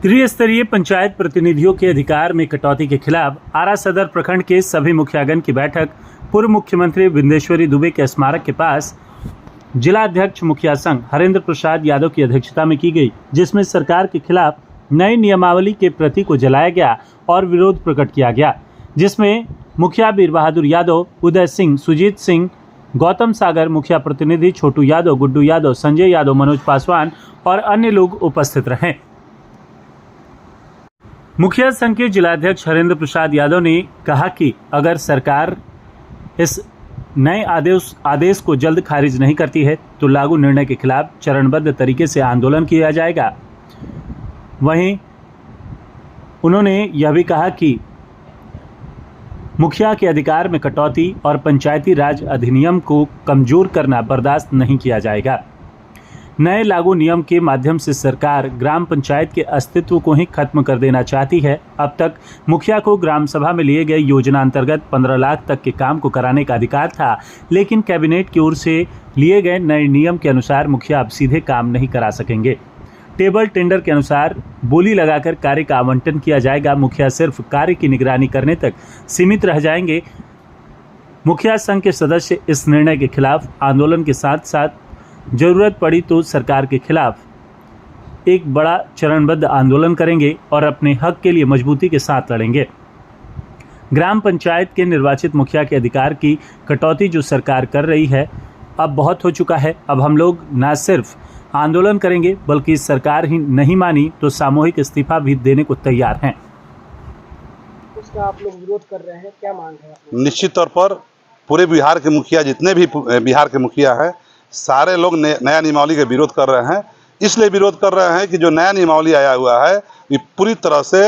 त्रिस्तरीय पंचायत प्रतिनिधियों के अधिकार में कटौती के खिलाफ आरा सदर प्रखंड के सभी मुखियागण की बैठक पूर्व मुख्यमंत्री बिंदेश्वरी दुबे के स्मारक के पास जिला अध्यक्ष मुखिया संघ हरेंद्र प्रसाद यादव की अध्यक्षता में की गई, जिसमें सरकार के खिलाफ नई नियमावली के प्रति को जलाया गया और विरोध प्रकट किया गया, जिसमें मुखिया वीर बहादुर यादव, उदय सिंह, सुजीत सिंह, गौतम सागर, मुखिया प्रतिनिधि छोटू यादव, गुड्डू यादव, संजय यादव, मनोज पासवान और अन्य लोग उपस्थित रहे। मुखिया संघ के जिलाध्यक्ष हरेंद्र प्रसाद यादव ने कहा कि अगर सरकार इस नए आदेश को जल्द खारिज नहीं करती है तो लागू निर्णय के खिलाफ चरणबद्ध तरीके से आंदोलन किया जाएगा। वहीं उन्होंने यह भी कहा कि मुखिया के अधिकार में कटौती और पंचायती राज अधिनियम को कमजोर करना बर्दाश्त नहीं किया जाएगा। नए लागू नियम के माध्यम से सरकार ग्राम पंचायत के अस्तित्व को ही खत्म कर देना चाहती है। अब तक मुखिया को ग्राम सभा में लिए गए योजना अंतर्गत 15 लाख तक के काम को कराने का अधिकार था, लेकिन कैबिनेट की ओर से लिए गए नए नियम के अनुसार मुखिया अब सीधे काम नहीं करा सकेंगे। टेबल टेंडर के अनुसार बोली लगाकर कार्य का आवंटन किया जाएगा। मुखिया सिर्फ कार्य की निगरानी करने तक सीमित रह जाएंगे। मुखिया संघ के सदस्य इस निर्णय के खिलाफ आंदोलन के साथ साथ जरूरत पड़ी तो सरकार के खिलाफ एक बड़ा चरणबद्ध आंदोलन करेंगे और अपने हक के लिए मजबूती के साथ लड़ेंगे। ग्राम पंचायत के निर्वाचित मुखिया के अधिकार की कटौती जो सरकार कर रही है अब बहुत हो चुका है। अब हम लोग न सिर्फ आंदोलन करेंगे बल्कि सरकार ही नहीं मानी तो सामूहिक इस्तीफा भी देने को तैयार हैं। उसका आप लोग विरोध कर रहे हैं, क्या मांग है? निश्चित तौर पर पूरे बिहार के मुखिया, जितने भी बिहार के मुखिया हैं, सारे लोग नया नियमावली का विरोध कर रहे हैं। इसलिए विरोध कर रहे हैं कि जो नया नियमावली आया हुआ है ये पूरी तरह से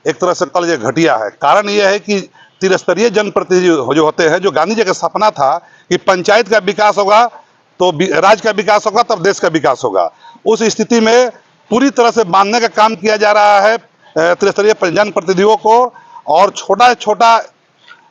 एक तरह से कल ये घटिया है। कारण ये है कि त्रिस्तरीय जनप्रतिनिधि जो होते हैं, जो गांधी जी का सपना था कि पंचायत का विकास होगा तो राज्य का विकास होगा तब देश का विकास होगा, उस स्थिति में पूरी तरह से बांधने का काम किया जा रहा है त्रिस्तरीय जनप्रतिनिधियों को। और छोटा छोटा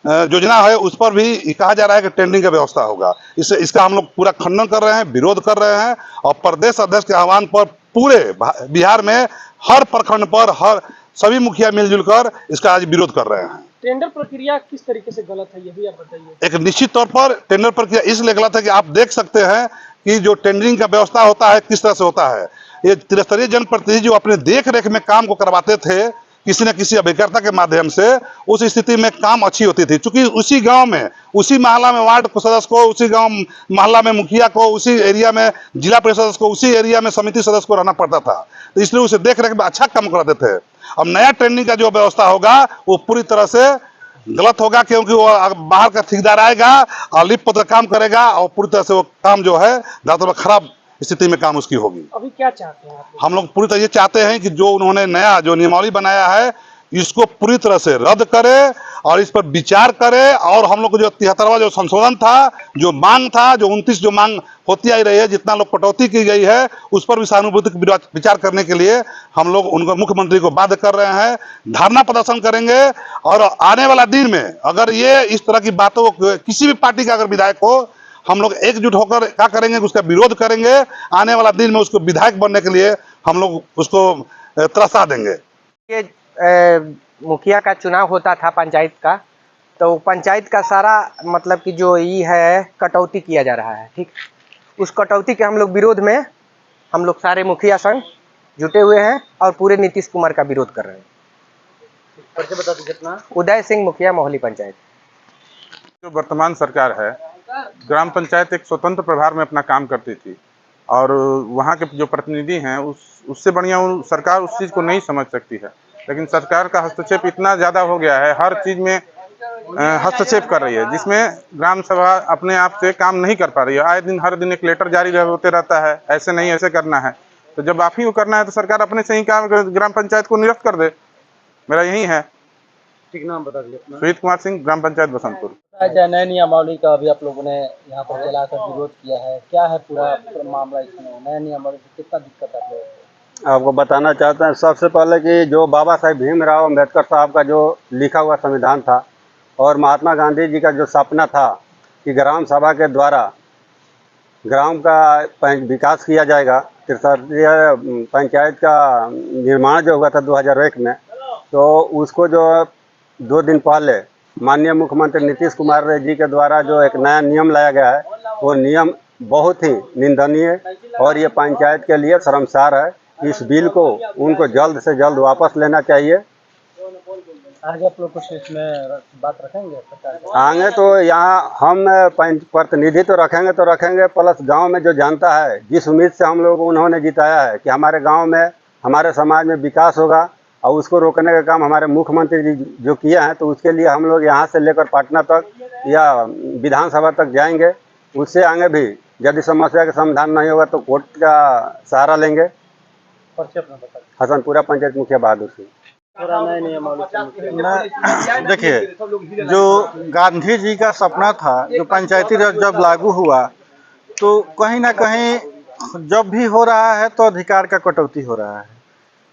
योजना है उस पर भी कहा जा रहा है कि टेंडरिंग का व्यवस्था होगा। इसका हम लोग पूरा खंडन कर रहे हैं, विरोध कर रहे हैं और प्रदेश अध्यक्ष के आह्वान पर पूरे बिहार में हर प्रखंड पर हर सभी मुखिया मिलजुल कर इसका आज विरोध कर रहे हैं। टेंडर प्रक्रिया किस तरीके से गलत है, ये भी आप बताइए। एक निश्चित तौर पर टेंडर प्रक्रिया इसलिए गलत है कि आप देख सकते हैं कि जो टेंडरिंग का व्यवस्था होता है किस तरह से होता है। ये त्रिस्तरीय जनप्रतिनिधि जो अपने देख रेख में काम को करवाते थे किसी न किसी अभिकर्ता के माध्यम से, उस स्थिति में काम अच्छी होती थी। चूंकि उसी गांव में, उसी मोहल्ला में वार्ड सदस्य को, उसी गांव मोहल्ला में मुखिया को, उसी एरिया में जिला परिषद सदस्य को, उसी एरिया में समिति सदस्य को रहना पड़ता था, तो इसलिए उसे देख रेख में अच्छा काम कराते थे। अब नया ट्रेनिंग का जो व्यवस्था होगा वो पूरी तरह से गलत होगा, क्योंकि वो बाहर का ठेकेदार आएगा और लिप पत्र काम करेगा और पूरी तरह से वो काम जो है ज्यादातर खराब स्थिति में काम उसकी होगी। अभी क्या चाहते हैं आप? हम लोग पूरी तरह ये चाहते हैं कि जो उन्होंने नया जो नियमावली बनाया है इसको पूरी तरह से रद्द करे और इस पर विचार करे। और हम लोग को जो 73वां जो संशोधन था, जो मांग था, जो 29 जो मांग होती आई रही है, जितना लोग कटौती की गई है उस पर भी सहानुभूति विचार करने के लिए हम लोग उनको मुख्यमंत्री को बाध्य कर रहे हैं। धरना प्रदर्शन करेंगे और आने वाला दिन में अगर ये इस तरह की बातों को किसी भी पार्टी का अगर विधायक हो, हम लोग एकजुट होकर क्या करेंगे, उसका विरोध करेंगे। आने वाला दिन में उसको विधायक बनने के लिए हम लोग उसको त्रसा देंगे। ये मुखिया का चुनाव होता था पंचायत का, तो पंचायत का सारा मतलब कि जो ये है कटौती किया जा रहा है, ठीक। उस कटौती के हम लोग विरोध में हम लोग सारे मुखिया संघ जुटे हुए हैं और पूरे नीतीश कुमार का विरोध कर रहे हैं। बता दीजिए अपना। उदय सिंह, मुखिया, मोहली पंचायत। जो वर्तमान सरकार है, ग्राम पंचायत एक स्वतंत्र प्रभार में अपना काम करती थी और वहाँ के जो प्रतिनिधि हैं उससे बढ़िया सरकार उस चीज़ को नहीं समझ सकती है। लेकिन सरकार का हस्तक्षेप इतना ज़्यादा हो गया है, हर चीज़ में हस्तक्षेप कर रही है, जिसमें ग्राम सभा अपने आप से काम नहीं कर पा रही है। आए दिन हर दिन एक लेटर जारी होते रहता है, ऐसे नहीं ऐसे करना है। तो जब आप ही को करना है तो सरकार अपने से ही काम ग्राम पंचायत को निरस्त कर दे, मेरा यही है। ठीक, नाम बता दीजिए अपना। सुजीत कुमार सिंह, ग्राम पंचायत बसंतपुर। नए नियमावली का अभी आप लोगों ने यहाँ पर चलाकर विरोध किया है, क्या है पूरा मामला इसमें? नए नियमावली से कितना दिक्कत आप लोगों को? आपको बताना चाहते हैं सबसे पहले कि जो बाबा साहेब भीमराव अम्बेडकर साहब का जो लिखा हुआ संविधान था और महात्मा गांधी जी का जो सपना था कि ग्राम सभा के द्वारा ग्राम का विकास किया जाएगा, त्रिस्तरीय पंचायत का निर्माण जो हुआ था 2001 में, तो उसको जो 2 दिन पहले माननीय मुख्यमंत्री नीतीश कुमार जी के द्वारा जो एक नया नियम लाया गया है, वो नियम बहुत ही निंदनीय और ये पंचायत के लिए शर्मसार है। इस बिल को उनको जल्द से जल्द वापस लेना चाहिए। आगे आप लोग कुछ इसमें बात रखेंगे सरकार से? आगे तो यहाँ हम प्रतिनिधि तो रखेंगे, प्लस गांव में जो जनता है, जिस उम्मीद से हम लोग उन्होंने जिताया है कि हमारे गांव में, हमारे समाज में विकास होगा, और उसको रोकने का काम हमारे मुख्यमंत्री जी जो किया है, तो उसके लिए हम लोग यहाँ से लेकर पटना तक या विधानसभा तक जाएंगे। उससे आगे भी यदि समस्या का समाधान नहीं होगा तो कोर्ट का सहारा लेंगे। पर्चे अपना बता दीजिए। हसनपुरा पंचायत मुखिया बहादुर सिंह। पूरा नए नियमावली देखिए, जो गांधी जी का सपना था, जो पंचायती राज जब लागू हुआ, तो कहीं ना कहीं जब भी हो रहा है तो अधिकार का कटौती हो रहा है।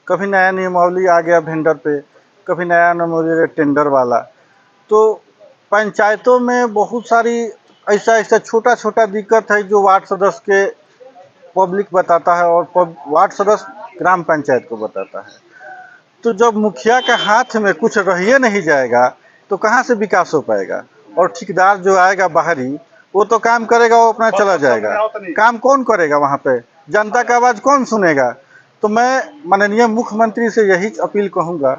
कभी नया नियमावली आ गया वेंडर पे, कभी नया नियमावली टेंडर वाला। तो पंचायतों में बहुत सारी ऐसा छोटा छोटा दिक्कत है जो वार्ड सदस्य के पब्लिक बताता है और वार्ड सदस्य ग्राम पंचायत को बताता है। तो जब मुखिया के हाथ में कुछ रहिए नहीं जाएगा तो कहाँ से विकास हो पाएगा। और ठेकेदार जो आएगा बाहरी, वो तो काम करेगा, वो अपना चला जाएगा। काम कौन करेगा वहाँ पे? जनता का आवाज़ कौन सुनेगा? तो मैं माननीय मुख्यमंत्री से यही अपील कहूँगा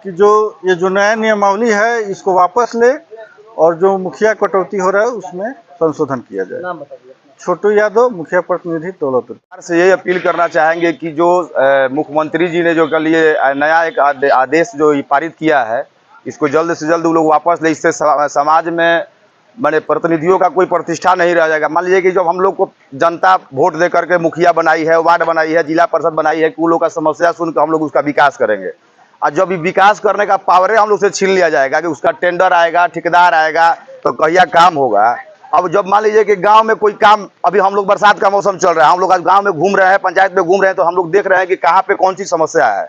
कि ये जो नया नियमावली है इसको वापस ले, और जो मुखिया कटौती हो रहा है उसमें संशोधन किया जाए। नाम बता दीजिए। छोटू यादव, मुखिया प्रतिनिधि दौलतपुर। सरकार से यही अपील करना चाहेंगे कि जो मुख्यमंत्री जी ने जो कल ये नया एक आदेश जो पारित किया है, इसको जल्द से जल्द वो लोग वापस ले। इससे समाज में बड़े प्रतिनिधियों का कोई प्रतिष्ठा नहीं रह जाएगा। मान लीजिए कि जब हम लोग को जनता वोट दे करके मुखिया बनाई है, वार्ड बनाई है, जिला परिषद बनाई है, कि वो लोग का समस्या सुनकर हम लोग उसका विकास करेंगे। और जब विकास करने का पावर हम लोग से छीन लिया जाएगा कि उसका टेंडर आएगा, ठेकेदार आएगा, तो कहिया काम होगा। अब जब मान लीजिए कि गांव में कोई काम, अभी हम लोग बरसात का मौसम चल रहा है, हम लोग आज गांव में घूम रहे हैं, पंचायत में घूम रहे हैं, तो हम लोग देख रहे हैं कि कहाँ पे कौन सी समस्या है।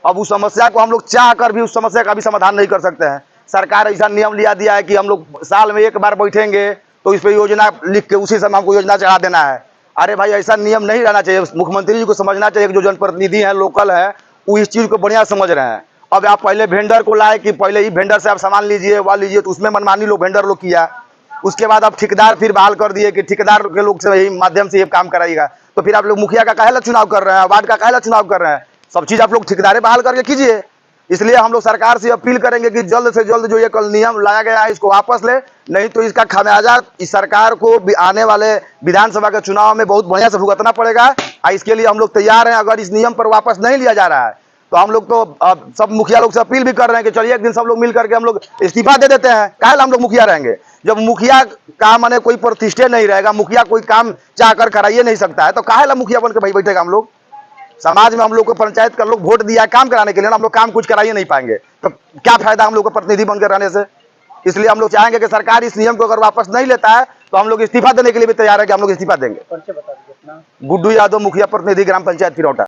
अब उस समस्या को हम लोग चाह कर भी उस समस्या का भी समाधान नहीं कर सकते हैं। सरकार ऐसा नियम लिया दिया है कि हम लोग साल में एक बार बैठेंगे तो इस पर योजना लिख के उसी समय हमको योजना चढ़ा देना है। अरे भाई, ऐसा नियम नहीं रहना चाहिए। मुख्यमंत्री जी को समझना चाहिए कि जो जनप्रतिनिधि हैं, लोकल हैं, वो इस चीज़ को बढ़िया समझ रहे हैं। अब आप पहले वेंडर को लाए कि पहले ही वेंडर से आप सामान लीजिए, वह लीजिए, तो उसमें मनमानी लोग वेंडर लोग किया। उसके बाद आप ठेकेदार फिर बहाल कर दिए कि ठेकेदार के लोग से ही माध्यम से ये काम कराइएगा। तो फिर आप लोग मुखिया का काहे ला चुनाव कर रहे हैं, वार्ड का काहे ला चुनाव कर रहे हैं? सब चीज़ आप लोग ठेकेदारे बहाल करके कीजिए। इसलिए हम लोग सरकार से अपील करेंगे कि जल्द से जल्द जो ये कल नियम लाया गया है इसको वापस ले, नहीं तो इसका खामियाजा इस सरकार को आने वाले विधानसभा के चुनाव में बहुत बढ़िया से भुगतना पड़ेगा। इसके लिए हम लोग तैयार हैं। अगर इस नियम पर वापस नहीं लिया जा रहा है तो हम लोग तो सब मुखिया लोग से अपील भी कर रहे हैं कि चलिए एक दिन सब लोग मिल करके हम लोग इस्तीफा दे देते हैं। काहे हम लोग मुखिया रहेंगे? जब मुखिया का माने कोई प्रतिष्ठा नहीं रहेगा, मुखिया कोई काम चाह कर कराइए नहीं सकता है, तो काहे ला मुखिया बन के भाई बैठेगा? हम लोग समाज में, हम लोग को पंचायत का लोग वोट दिया है काम कराने के लिए, हम लोग काम कुछ कराइए नहीं पाएंगे तो क्या फायदा हम लोग को प्रतिनिधि बनकर रहने से? इसलिए हम लोग चाहेंगे कि सरकार इस नियम को अगर वापस नहीं लेता है तो हम लोग इस्तीफा देने के लिए भी तैयार है कि हम लोग इस्तीफा देंगे। पर्चे बता दीजिए अपना। गुड्डू यादव, मुखिया प्रतिनिधि, ग्राम पंचायत फिरौटा।